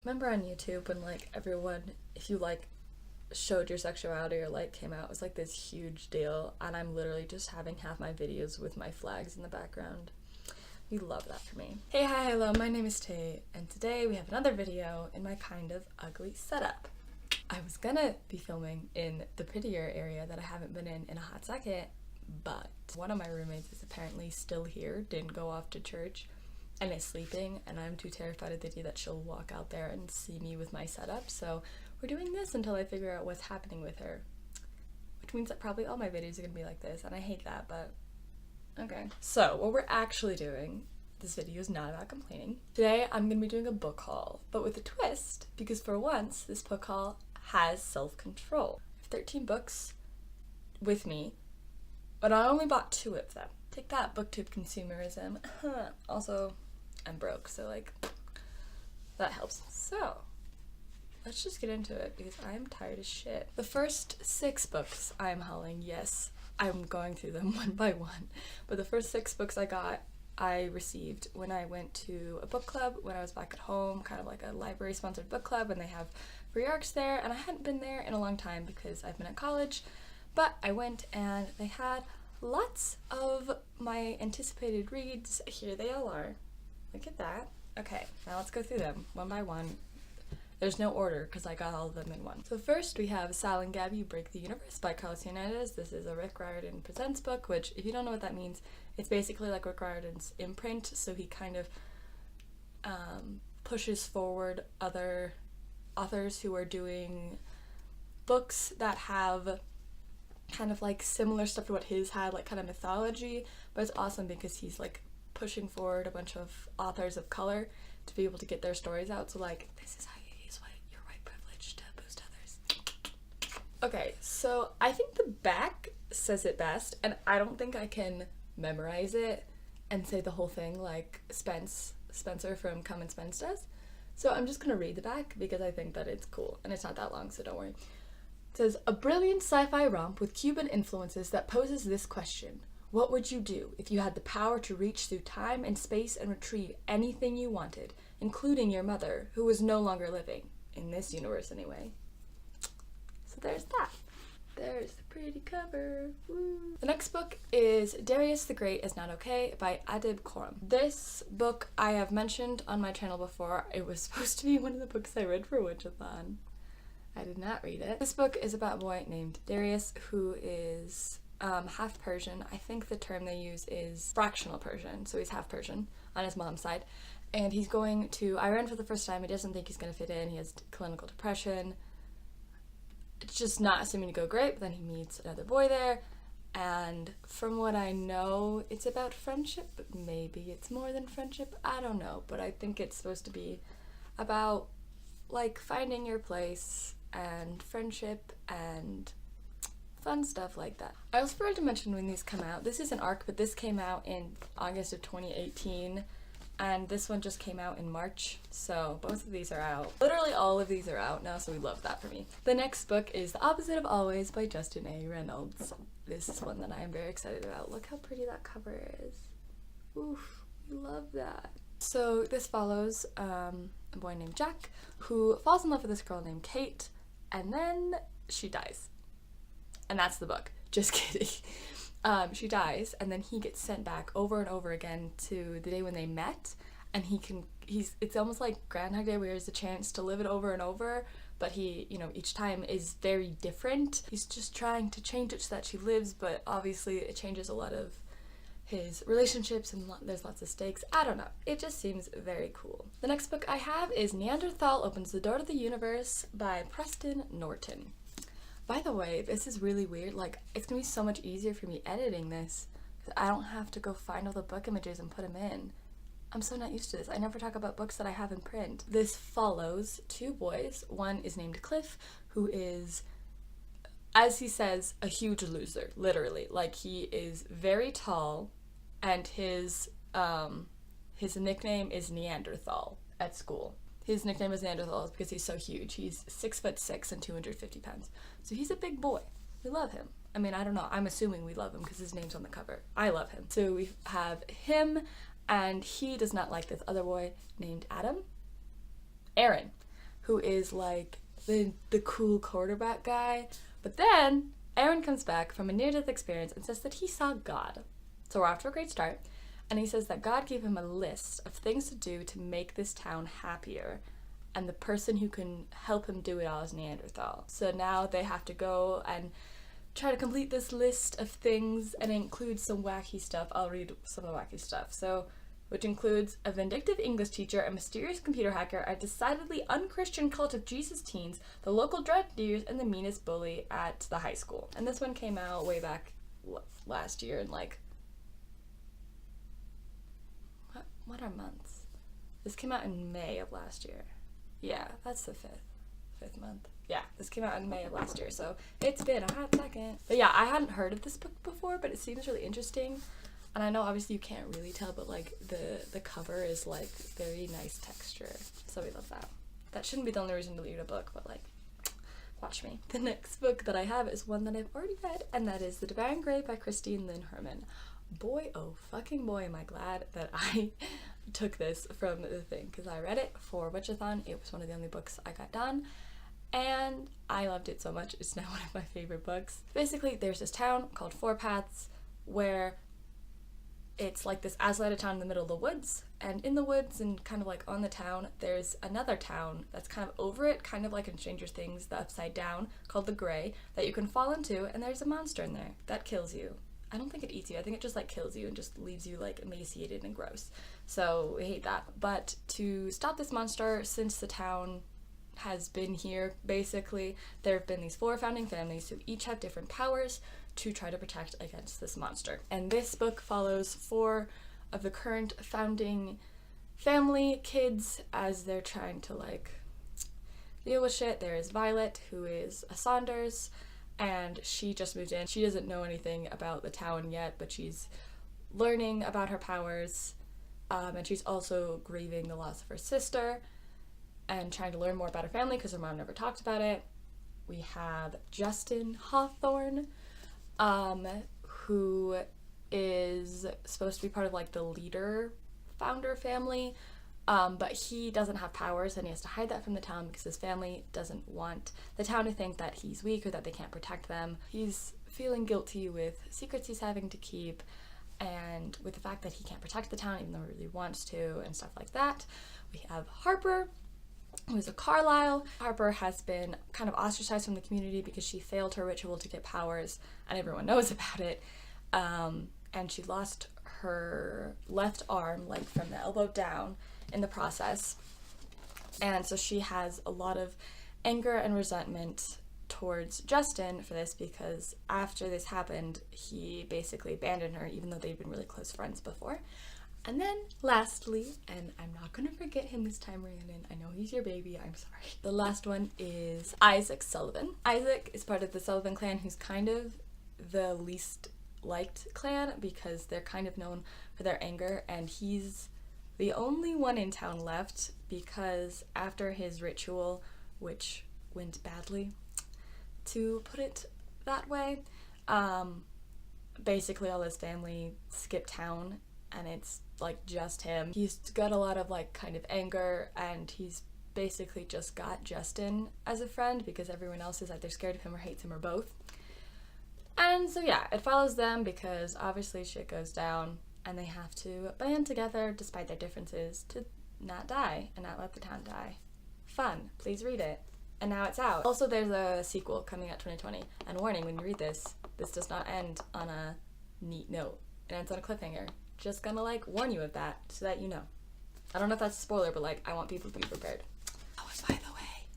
Remember on YouTube when like everyone, if you like showed your sexuality or like came out, it was like this huge deal, and I'm literally just having half my videos with my flags in the background. We love that for me. Hey, hi, hello, my name is Tay, and today we have another video in my kind of ugly setup. I was gonna be filming in the prettier area that I haven't been in a hot second, but one of my roommates is apparently still here, didn't go off to church, and is sleeping, and I'm too terrified of the idea that she'll walk out there and see me with my setup, so we're doing this until I figure out what's happening with her. Which means that probably all my videos are gonna be like this, and I hate that, but okay. So, what we're actually doing, this video is not about complaining. Today, I'm gonna be doing a book haul, but with a twist, because for once, this book haul has self-control. I have 13 books with me, but I only bought 2 of them. Take that, booktube consumerism. Also, I'm broke, so like, that helps. So, let's just get into it because I'm tired as shit. The first 6 books I'm hauling, yes, I'm going through them one by one, but the first 6 books I received when I went to a book club when I was back at home, kind of like a library sponsored book club, and they have free ARCs there, and I hadn't been there in a long time because I've been at college, but I went and they had lots of my anticipated reads. Here they all are. Look at that. Okay, now let's go through them one by one. There's no order because I got all of them in one. So first we have Sal and Gabby Break the Universe by Carlos Hernandez. This is a Rick Riordan Presents book, which if you don't know what that means, it's basically like Rick Riordan's imprint, so he kind of pushes forward other authors who are doing books that have kind of like similar stuff to what his had, like kind of mythology, but it's awesome because he's like pushing forward a bunch of authors of color to be able to get their stories out. So like, this is how you use your white privilege to boost others. Okay, so I think the back says it best, and I don't think I can memorize it and say the whole thing like Spencer from Come and Spence does. So I'm just gonna read the back because I think that it's cool, and it's not that long, so don't worry. It says, a brilliant sci-fi romp with Cuban influences that poses this question. What would you do if you had the power to reach through time and space and retrieve anything you wanted, including your mother, who was no longer living? In this universe, anyway. So there's that. There's the pretty cover. Woo. The next book is Darius the Great is Not Okay by Adib Khorram. This book I have mentioned on my channel before. It was supposed to be one of the books I read for Witchathon. I did not read it. This book is about a boy named Darius who is half Persian. I think the term they use is fractional Persian, so he's half Persian on his mom's side. And he's going to Iran for the first time. He doesn't think he's going to fit in. He has clinical depression. It's just not assuming to go great, but then he meets another boy there. And from what I know, it's about friendship, but maybe it's more than friendship. I don't know, but I think it's supposed to be about like finding your place and friendship and fun stuff like that. I also forgot to mention when these come out. This is an ARC, but this came out in August of 2018, and this one just came out in March, so both of these are out. Literally all of these are out now, so we love that for me. The next book is The Opposite of Always by Justin A. Reynolds. This is one that I am very excited about. Look how pretty that cover is. Oof, we love that. So this follows a boy named Jack who falls in love with this girl named Kate, and then she dies. And that's the book. Just kidding. She dies, and then he gets sent back over and over again to the day when they met, and it's almost like Groundhog Day, where he has a chance to live it over and over, but he, each time is very different. He's just trying to change it so that she lives, but obviously it changes a lot of his relationships, and there's lots of stakes. I don't know. It just seems very cool. The next book I have is Neanderthal Opens the Door to the Universe by Preston Norton. By the way, this is really weird. Like, it's gonna be so much easier for me editing this because I don't have to go find all the book images and put them in. I'm so not used to this. I never talk about books that I have in print. This follows 2 boys. One is named Cliff, who is, as he says, a huge loser, literally. Like, he is very tall, and his nickname is Neanderthal at school. His nickname is Neanderthal because he's so huge. He's 6'6" and 250 pounds. So he's a big boy. We love him. I mean, I don't know. I'm assuming we love him because his name's on the cover. I love him. So we have him, and he does not like this other boy named Aaron. who is like the cool quarterback guy. But then Aaron comes back from a near-death experience and says that he saw God. So we're off to a great start. And he says that God gave him a list of things to do to make this town happier. And the person who can help him do it all is Neanderthal. So now they have to go and try to complete this list of things, and it includes some wacky stuff. I'll read some of the wacky stuff. So, which includes a vindictive English teacher, a mysterious computer hacker, a decidedly unchristian cult of Jesus teens, the local drug dealers, and the meanest bully at the high school. And this one came out way back last year in like... What are months? This came out in May of last year. Yeah, that's the fifth month. Yeah, this came out in May of last year, so it's been a hot second. But yeah, I hadn't heard of this book before, but it seems really interesting. And I know obviously you can't really tell, but like the cover is like very nice texture. So we love that. That shouldn't be the only reason to read a book, but like, watch me. The next book that I have is one that I've already read, and that is The Baron Grey by Christine Lynn Herman. Boy, oh fucking boy, am I glad that I took this from the thing, because I read it for Witchathon. It was one of the only books I got done, and I loved it so much. It's now one of my favorite books. Basically, there's this town called Four Paths where it's like this isolated town in the middle of the woods, and in the woods and kind of like on the town, there's another town that's kind of over it, kind of like in Stranger Things, the Upside Down, called the Grey, that you can fall into, and there's a monster in there that kills you. I don't think it eats you. I think it just like kills you and just leaves you like emaciated and gross. So we hate that. But to stop this monster, since the town has been here, basically, there have been these 4 founding families who each have different powers to try to protect against this monster. And this book follows 4 of the current founding family kids as they're trying to like deal with shit. There is Violet, who is a Saunders, and she just moved in. She doesn't know anything about the town yet, but she's learning about her powers, and she's also grieving the loss of her sister and trying to learn more about her family because her mom never talked about it. We have Justin Hawthorne, who is supposed to be part of like the leader founder family, but he doesn't have powers, and he has to hide that from the town because his family doesn't want the town to think that he's weak or that they can't protect them. He's feeling guilty with secrets he's having to keep, and with the fact that he can't protect the town even though he really wants to, and stuff like that. We have Harper, who is a Carlisle. Harper has been kind of ostracized from the community because she failed her ritual to get powers, and everyone knows about it. And she lost her left arm, like from the elbow down, in the process. And so she has a lot of anger and resentment towards Justin for this, because after this happened, he basically abandoned her, even though they'd been really close friends before. And then lastly, and I'm not gonna forget him this time, Rhiannon, I know he's your baby, I'm sorry. The last one is Isaac Sullivan. Isaac is part of the Sullivan clan, who's kind of the least liked clan because they're kind of known for their anger, and he's the only one in town left because after his ritual, which went badly, to put it that way, basically all his family skipped town, and it's like just him. He's got a lot of like kind of anger, and he's basically just got Justin as a friend because everyone else is either scared of him or hates him or both. And so yeah, it follows them because obviously shit goes down and they have to band together despite their differences to not die and not let the town die. Fun. Please read it. And now it's out. Also, there's a sequel coming out 2020. And warning, when you read this does not end on a neat note. It ends on a cliffhanger. Just gonna like warn you of that so that you know. I don't know if that's a spoiler, but like I want people to be prepared. Oh, and by the way,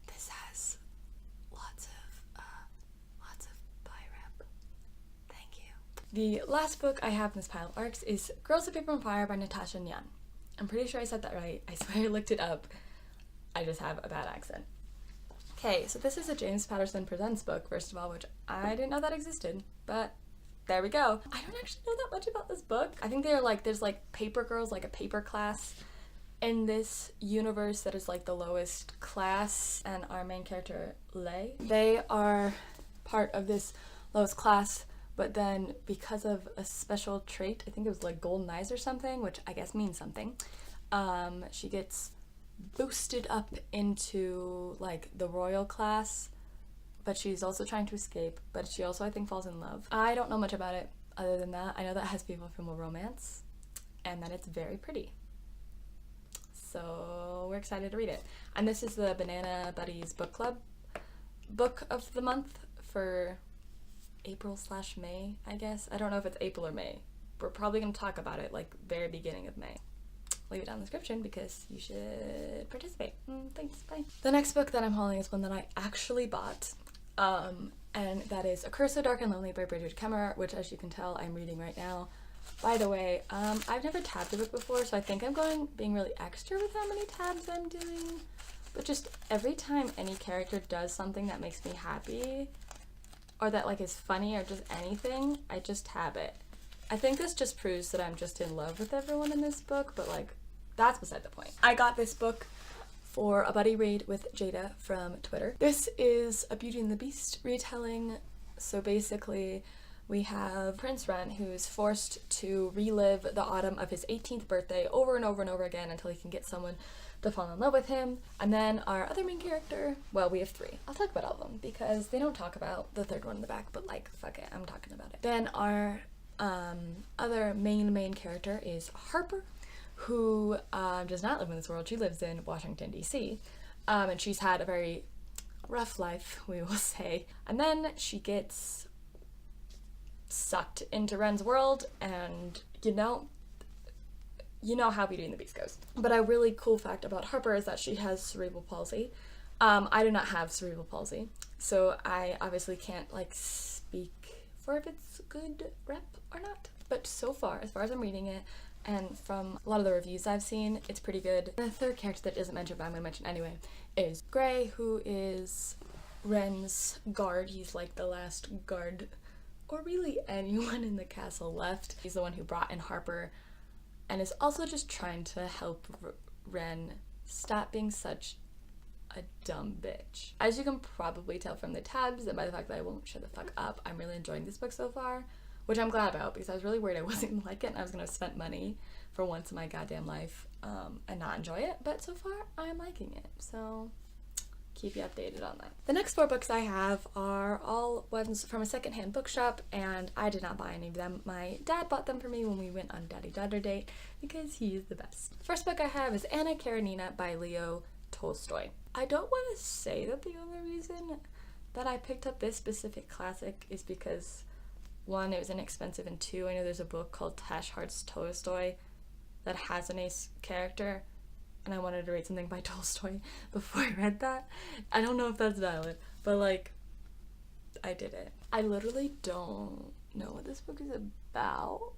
this has lots of buy rep. Thank you. The last book I have in this pile of ARCs is Girls of Paper and Fire by Natasha Nyan. I'm pretty sure I said that right. I swear I looked it up. I just have a bad accent. Okay, so this is a James Patterson Presents book, first of all, which I didn't know that existed, but there we go. I don't actually know that much about this book. I think there's like paper girls, like a paper class in this universe that is like the lowest class, and our main character, Lei. They are part of this lowest class, but then because of a special trait, I think it was like golden eyes or something, which I guess means something, she gets boosted up into like the royal class, but she's also trying to escape, but she also I think falls in love. I don't know much about it other than that. I know that it has people from a romance and that it's very pretty. So we're excited to read it. And this is the Banana Buddies book club book of the month for April/May, I guess. I don't know if it's April or May. We're probably going to talk about it like very beginning of May. Leave it down in the description because you should participate. Thanks, bye. The next book that I'm hauling is one that I actually bought, and that is A Curse So Dark and Lonely by Bridget Kemmerer, which, as you can tell, I'm reading right now. By the way, I've never tabbed a book before, so I think I'm being really extra with how many tabs I'm doing, but just every time any character does something that makes me happy, or that like is funny or just anything, I just tab it. I think this just proves that I'm just in love with everyone in this book, but like, that's beside the point. I got this book for a buddy read with Jada from Twitter. This is a Beauty and the Beast retelling. So basically, we have Prince Ren, who's forced to relive the autumn of his 18th birthday over and over and over again until he can get someone to fall in love with him. And then our other main character, well, we have three. I'll talk about all of them because they don't talk about the third one in the back, but like, fuck it, I'm talking about it. Then our other main character is Harper, who does not live in this world. She lives in Washington, D.C., and she's had a very rough life, we will say. And then she gets sucked into Ren's world, and you know how Beauty and the Beast goes. But a really cool fact about Harper is that she has cerebral palsy. I do not have cerebral palsy, so I obviously can't like speak for if it's good rep or not. But so far, as far as I'm reading it, and from a lot of the reviews I've seen, it's pretty good. The third character that isn't mentioned, but I'm gonna mention anyway, is Gray, who is Ren's guard. He's like the last guard, or really anyone in the castle left. He's the one who brought in Harper, and is also just trying to help Ren stop being such a dumb bitch. As you can probably tell from the tabs and by the fact that I won't shut the fuck up, I'm really enjoying this book so far, which I'm glad about because I was really worried I wasn't gonna like it and I was gonna spend money for once in my goddamn life and not enjoy it, but so far I'm liking it, so keep you updated on that. The next 4 books I have are all ones from a secondhand bookshop, and I did not buy any of them. My dad bought them for me when we went on daddy-daughter date because he is the best. First book I have is Anna Karenina by Leo Tolstoy. I don't want to say that the only reason that I picked up this specific classic is because 1, it was inexpensive, and 2, I know there's a book called Tash Hearts Tolstoy that has an ace character, and I wanted to read something by Tolstoy before I read that. I don't know if that's valid, but like, I did it. I literally don't know what this book is about,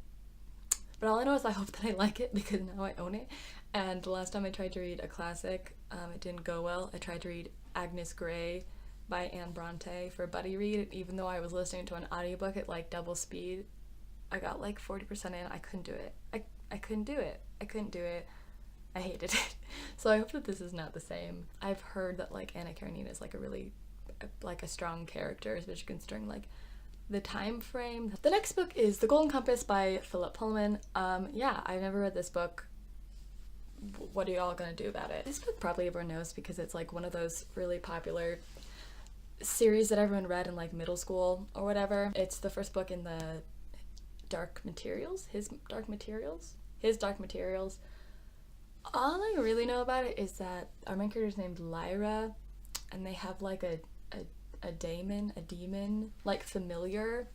but all I know is I hope that I like it because now I own it. And the last time I tried to read a classic, it didn't go well. I tried to read Agnes Grey by Anne Bronte for a buddy read, even though I was listening to an audiobook at like double speed. I got like 40% in. I couldn't do it. I couldn't do it. I couldn't do it. I hated it. So I hope that this is not the same. I've heard that like Anna Karenina is like a really like a strong character, especially considering like the time frame. The next book is The Golden Compass by Philip Pullman. Yeah, I've never read this book. What are y'all gonna do about it? This book probably everyone knows because it's like one of those really popular series that everyone read in like middle school or whatever. It's the first book in the Dark Materials. His Dark Materials. All I really know about it is that our main character is named Lyra, and they have like a demon, like familiar.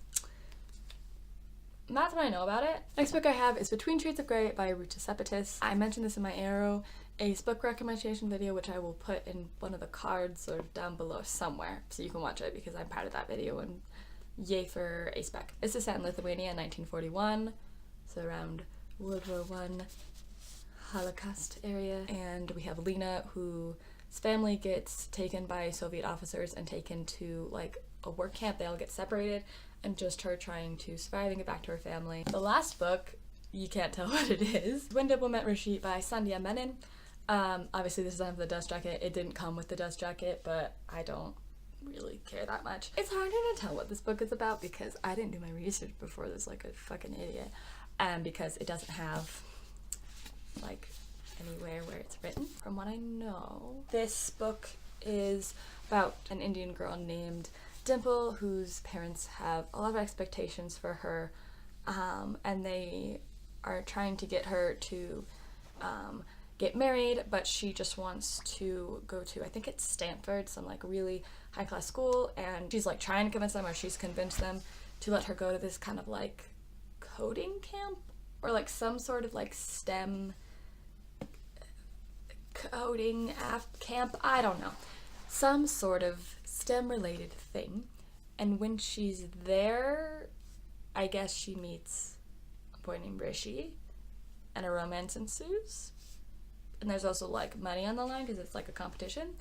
And that's what I know about it. Next book I have is Between Shades of Grey by Ruta Sepetys. I mentioned this in my Arrow Ace book recommendation video, which I will put in one of the cards or down below somewhere so you can watch it because I'm part of that video, and yay for Ace Spec. This is set in Lithuania in 1941, so around World War I Holocaust area, and we have Lena, whose family gets taken by Soviet officers and taken to like a work camp. They all get separated, and just her trying to survive and get back to her family. The last book, you can't tell what it is. When Double Met Rashid by Sandhya Menon. Obviously this doesn't have the dust jacket. It didn't come with the dust jacket, but I don't really care that much. It's harder to tell what this book is about because I didn't do my research before this like a fucking idiot, and because it doesn't have like anywhere where it's written, from what I know. This book is about an Indian girl named Dimple whose parents have a lot of expectations for her, and they are trying to get her to get married, but she just wants to go to, I think it's Stanford, some like really high class school, and she's like trying to convince them, or she's convinced them to let her go to this kind of like coding camp or like some sort of like STEM coding camp, I don't know, some sort of STEM related thing. And when she's there, I guess she meets a boy named Rishi and a romance ensues. And there's also like money on the line because it's like a competition.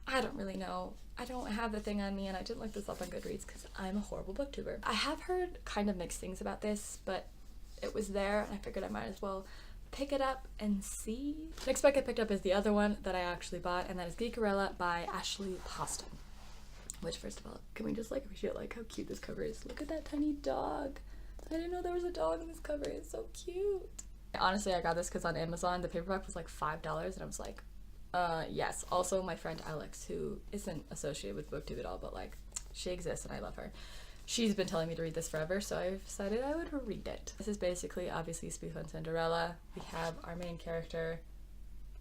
I don't really know. I don't have the thing on me, and I didn't look this up on Goodreads because I'm a horrible booktuber. I have heard kind of mixed things about this, but it was there and I figured I might as well pick it up and see. Next book I picked up is the other one that I actually bought, and that is Geekerella by Ashley Poston. Which, first of all, can we just like appreciate like how cute this cover is? Look at that tiny dog. I didn't know there was a dog in this cover. It's so cute. Honestly, I got this because on Amazon the paperback was like $5, and I was like, yes. Also, my friend Alex, who isn't associated with BookTube at all, but like she exists and I love her, she's been telling me to read this forever, so I decided I would read it. This is basically obviously Spoof on Cinderella. We have our main character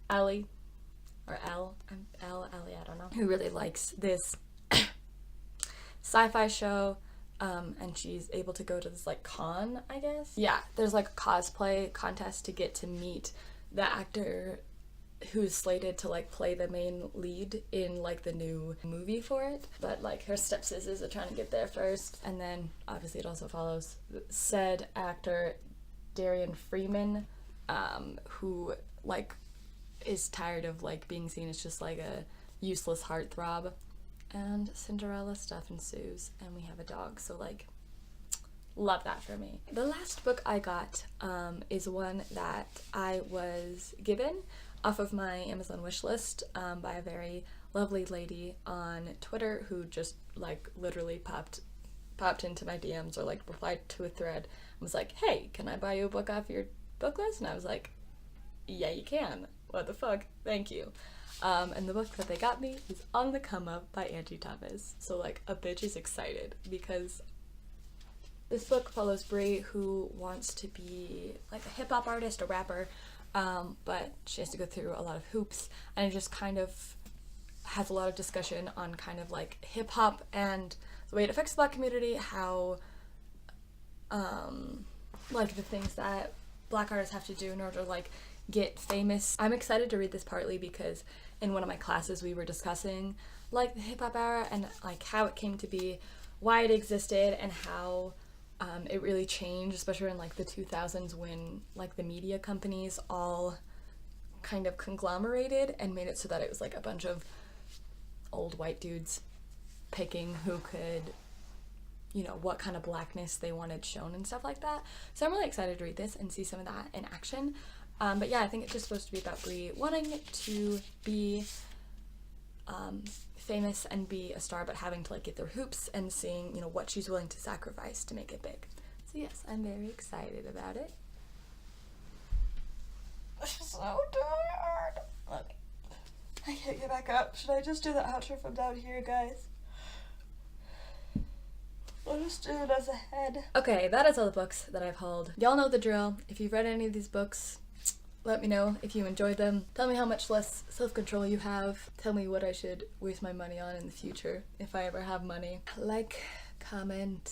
Ellie, or Ellie, I don't know, who really likes this sci-fi show, and she's able to go to this like con, I guess. Yeah, there's like a cosplay contest to get to meet the actor who's slated to like play the main lead in like the new movie for it, but like her stepsisters are trying to get there first. And then obviously it also follows said actor Darian Freeman, who like is tired of like being seen as just like a useless heartthrob, and Cinderella stuff ensues, and we have a dog, so like love that for me. The last book I got is one that I was given off of my Amazon wish list by a very lovely lady on Twitter who just like literally popped into my DMs or like replied to a thread and was like, hey, can I buy you a book off your book list? And I was like, yeah, you can. What the fuck? Thank you. And the book that they got me is On the Come Up by Angie Thomas. So like a bitch is excited because this book follows Brie, who wants to be like a hip-hop artist, a rapper, but she has to go through a lot of hoops, and it just kind of has a lot of discussion on kind of like hip-hop and the way it affects the Black community, how like the things that Black artists have to do in order to like get famous. I'm excited to read this partly because in one of my classes we were discussing like the hip-hop era and like how it came to be, why it existed, and how it really changed, especially in like the 2000s when like the media companies all kind of conglomerated and made it so that it was like a bunch of old white dudes picking who could, you know, what kind of blackness they wanted shown and stuff like that. So I'm really excited to read this and see some of that in action. But yeah, I think it's just supposed to be about Brie wanting to be famous and be a star, but having to like get through hoops and seeing, you know, what she's willing to sacrifice to make it big. So yes, I'm very excited about it. I'm so tired. Okay. I can't get back up. Should I just do the outro from down here, guys? I'll just do it as a head. Okay, that is all the books that I've hauled. Y'all know the drill. If you've read any of these books, let me know if you enjoyed them. Tell me how much less self-control you have. Tell me what I should waste my money on in the future, if I ever have money. Like, comment,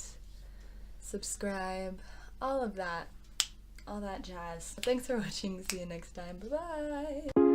subscribe, all of that. All that jazz. Thanks for watching. See you next time. Bye-bye.